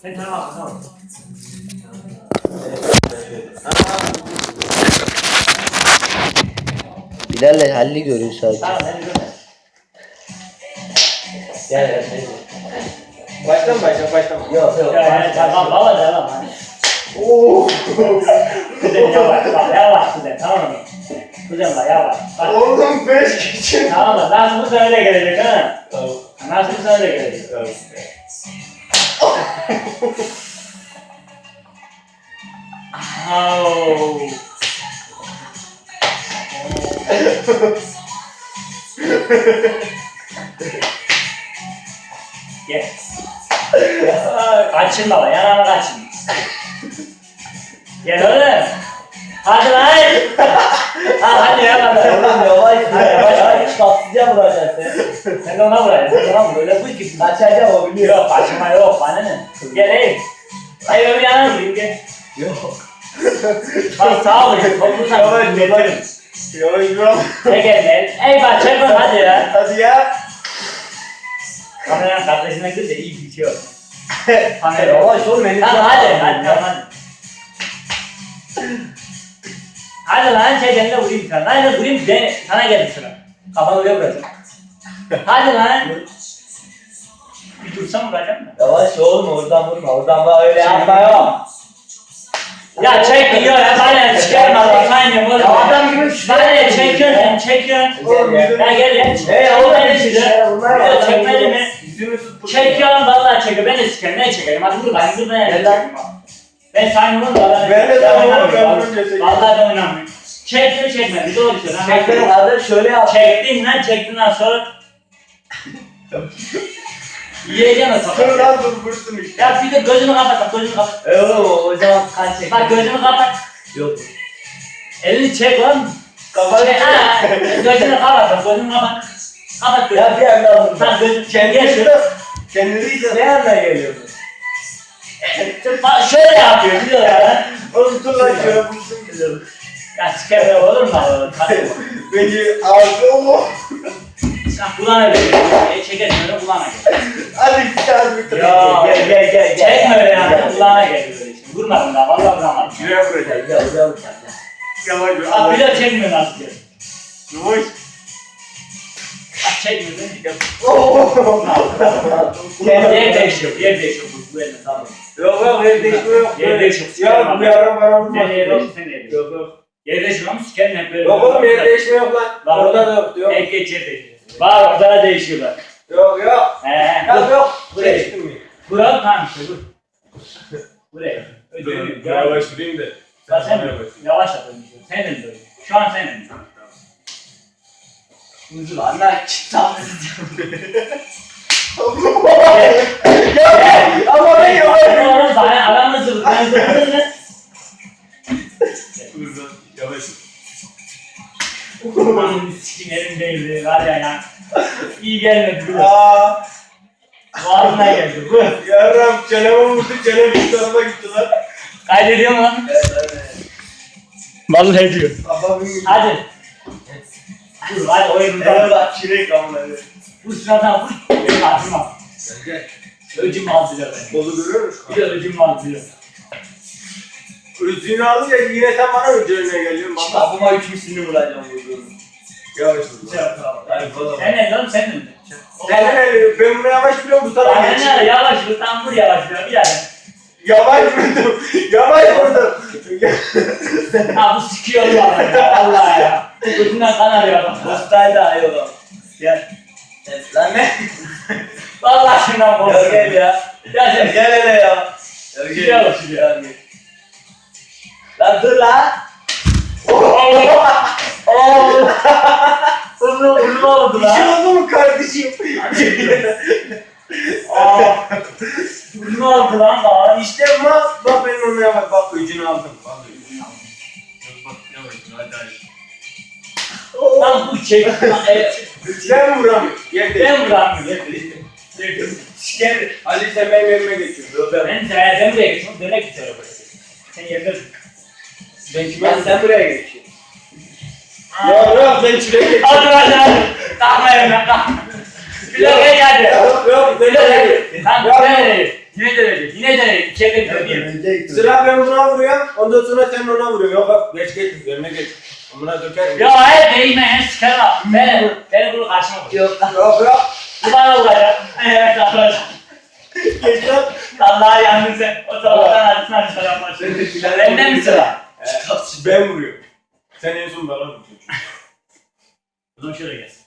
Sen tamam tamam. Bilal'le halli görüyor sadece. Tamam hadi gönder. Gel. Başlama. Yok. Tamam baba devam hadi. Oo. Kuzen yavaş bak yavaş kuzen tamam mı? Kuzen bak yavaş. Bak. Oğlum 5 geçin. Tamam mı? Nasıl bu sana da gelecek ha? Tamam. Nasıl bu sana da gelecek? Tamam. Oh. Gel. Kaçın baba, yanına kaçın. Gel oğlum. Hadi lan. Hadi ya baba. Oğlum yavaş. Yavaş. Patlayacağım vuracaksın sen. Sen de ona vuracaksın. Sen de ona vur. Öyle bu iki. Kaçacağım o biliyor. Yok kaçma yok. Bana ne? Gel ey. Hayır öbür yana vurayım gel. Yok. Bak sağ ol. Toplu sen. Getirin. Yavaş. Çek elini. Ey bak çek bak hadi ya. Hadi ya. Kameranın kardeşine gir de iyi bir şey yok. Kamera. Yavaş oğlum elini. Tamam hadi tamam hadi. Hadi lan çek eline vurayım sana. Hadi vurayım de sana geldi sıra. Kafanı oraya vuracağım. Hadi lan. Bir dursam vuracağım da. Yavaş oğlum oradan vurma. Oradan bak öyle yapma yok. Ya çek diyor ya bana çıkarım Allah saymıyorum oğlum. Ya adam gibi Bana ne çekiyorsun sen çekiyorsun. Oğlum, Ya gel ya. Hey oğlum Ben de bir size. şey bunlar Ya var. çekmedi mi? Yüzünü tut. Çekiyorum vallahi çekiyor. Ben de sikerim. Ne çekerim? Hadi vur ben vur ben Gel yani. lan. Ben saymıyorum da Ben de saymam, oynamıyorum. ben vurunca çekerim. Vallahi ben oynamıyorum. Çekti çekmedi. Doğru bir şey. lan. Çekmeyin kardeş şöyle yap. Çektin lan sonra. Yiyeceğim o Dur sokakta. lan dur vursun işte. Ya bir de gözünü kapat bak gözünü kapat. Oğlum o zaman kaç çek. Bak gözünü kapat. Yok. Elini çek lan. Kafanı Ha, gözünü kapat bak gözünü kapat. Kapat gözünü. Ya bir anda vur. Sen gözünü Kendini gel şöyle. de. Kendini de. Ne yanına geliyorsun? Bak şöyle yapıyor biliyor musun? Oğlum dur lan şöyle vursun gidelim. Ya siker olur mu? Hadi. Peki ağzı o. Sen kulağına ver. Çekersin öyle kulağına gel. Hadi bir tane bitir. Ya. Gel. Çekme öyle yani kulağına gel böyle işte. Vurmadım daha vallahi vuramadım. Şuraya vuracağım. Gel. Yavaş dur. Abi bir de çekmiyor nasıl diyor. Yavaş. Bak çekmiyor değil mi? Oo. Yer değişiyor, yer değişiyor bu elle tamam. Yok yer değişmiyor yok. Yer değişiyor. Ya bu yara bana vurma. Sen yer değişiyor, sen yer değişiyor. Yok. Yer değişiyor ama sikerim hep böyle. Yok oğlum yer değişmiyor yok lan. Var. Orada da yok. Yok. Hep geç yer değişiyor. Var orada da değişiyorlar. Yok. Dur. Yok. Buraya. Değişmiyor. Burak tamam işte dur. Buraya. Dur yavaş vurayım da. Bak sen de yavaş atın. Sen de böyle. Şu an sen de. Dur lan lan kitap. Ama ben yavaş. Oğlum sana adam mı zırh? Ben zırhlı mı? Dur yavaş. Ulan sikim elimdeydi var ya. İyi gelmedi bu. Aaa. Boğazına geldi bu. Yarram çeleme vurdu. Çeleme bir tarafa gitti lan. Kaydediyor mu lan? Vallahi ediyor. Kafamın Hadi. Dur hadi oyundan. Evet bak çilek amları. Bu sıradan vur. Benim acıma. Gel. Öcüm aldırıyor beni. Kolu görüyor musun? Bir de öcüm aldırıyor. Özünü alınca yine sen bana öcüğüne geliyorsun. Bak. Kitabıma üçüncüsünü vuracağım vurduğunu. Yavaş dur. Hadi falan. Sen ne lan sen mi? Ben bunu yavaş biliyorum bu tarafa Bana ne geçeyim. yavaş vur tam vur yavaş vur bir yani. Yavaş vurdum. Yavaş vurdum. Ha bu sikiyor bana ya vallahi ya. Gözünden kan arıyor bak. Ustaydı ayı oğlum. Gel. Lan ne? Vallahi şundan Ya korkuyorum. gel ya. Ya sen Gel hele ya. Şuraya bak şuraya. Gel. Lan dur lan. Bunu oldu Bir şey lan. oldu mu kardeşim? Bunu oldu lan daha. İşte bak ben onu yavaş bak öcünü aldım. Bak öcünü aldım. Bak yavaş hadi hadi. Lan bu çek. Ben vuramıyorum. Yerde. Ben vuramıyorum. Gel. Ali sen benim yerime geçiyorsun. Ben buraya geçiyorum. Dönek bir tarafa. Sen yerde dur. Ben sen buraya geçiyorsun. Yok ben çilek geçiyorum. Hadi hadi. Kalkma evime kalkma. Bir de gel hadi. Yok ben Bir de buraya gel. geçiyorum. Lan Yok, ben Yine dönecek. Yine dönecek. İkiye bir dönüyor. Sıra ben buna vuruyorum. Ondan sonra sen ona vuruyorsun. Yok yok geç geç. Önüne geç. Amına dökerim. Ya hayır değme. Sıkarım. Beni bunu karşıma koy. Yok. Yok yok. Bu bana vuracak. Evet arkadaşlar. Geç lan. Allah'a yandın sen. O sabahtan arasına çıkaran başlıyor. Bende mi sıra? Ben vuruyorum. Sen en son bana vuracaksın. O zaman şöyle gelsin.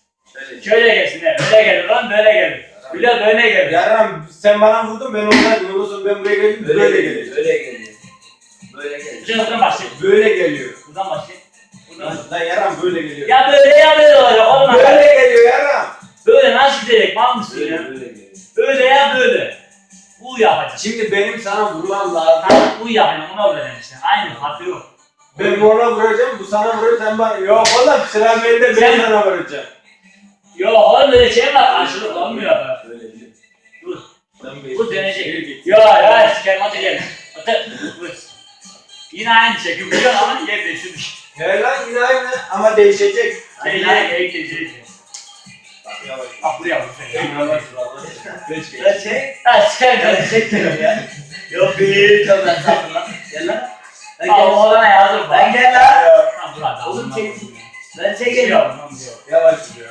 Şöyle. Şöyle gelsin. Evet. Böyle gelir lan böyle gelir. Biraz böyle gelir. Yarram sen bana vurdun ben ona ondan sonra ben buraya geldim böyle geliyor. Böyle geliyor. Böyle geliyor. Şimdi buradan başlayayım. Böyle geliyor. Buradan başlayayım. Buradan. Lan yarram böyle geliyor. Ya böyle ya böyle olacak oğlum. Böyle geliyor yarram. Böyle nasıl gidecek? Mal mısın ya? Böyle geliyor. Böyle ya böyle. Bu yapacağım. Şimdi benim sana vurmam lazım. Tamam bu yapacağım. Ona vuracağım işte. Aynı farkı yok. Ben ona vuracağım, bu sana vurur, sen bana... Yok oğlum, sıra bende, ben Sen- sana vuracağım. Yok oğlum böyle şey var. Karşılık olmuyor. Böyle geliyor. Dur. Sen bir- Bu dönecek. Geri git. Yok ya sikerim hadi gel. Hadi. Dur. Yine aynı şekil. Biliyorsun ama yer değiştirdik. He lan yine aynı ama değişecek. Değiştirecek. Bak yavaş. Bak buraya bak sen. Yavaş yavaş. Geç geç. Lan şey. Ha sikerim seni. Ya. Yok bir tane estağfurullah. Gel lan. Lan Al gel. oğlana yazdım. Lan gel lan. Tamam dur hadi. Oğlum çek. Lan Şey çek elini. yok. Yavaş yürü.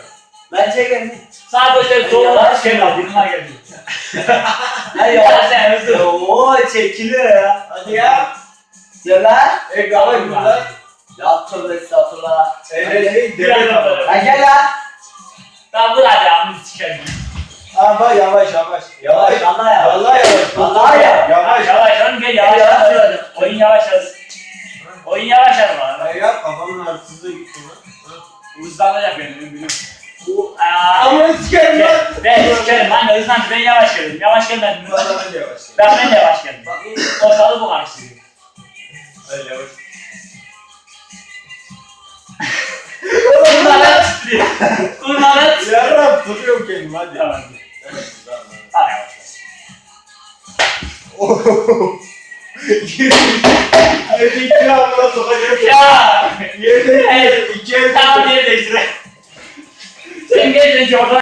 Lan çek elini. Sağ göster soluna sikerim hadi. Bunlar geldi. Hadi Ya yavaş. sen hızlı. Oo çekiliyor ya. Hadi ya. Gel lan. Yavaş yürü lan. Ya tövbe estağfurullah. Evet, Biraz demek daha ama. böyle. Lan gel lan. Tamam dur hadi amını sikerim. Ama yavaş yavaş. Yavaş. Vallahi ya. Vallahi yavaş. Vallahi ya. Yavaş. Yavaş oğlum gel yavaş yavaş. Oyun yavaş yavaş. Oyun yavaş yavaş bana. Hayır yap, kafamın artısına gitti lan. Hızlanacak benim biliyorum. Bu... Aaa. Ama sikerim lan. Ben sikerim lan hızlandı ben yavaş geldim. Yavaş gelmedim. Bana ben de yavaş. Ben de yavaş geldim. Ortalığı bu karıştırıyor. Hadi yavaş. Kurnalet titriyor. Kurnalet. Yarram tutuyorum kendimi hadi. Tamam. Evet, tamam. Hadi yavaş. Yedi iki amına sokacağım. Ya. Yedi Evet. iki el Tamam yeri değiştir. Sen geç önce oradan.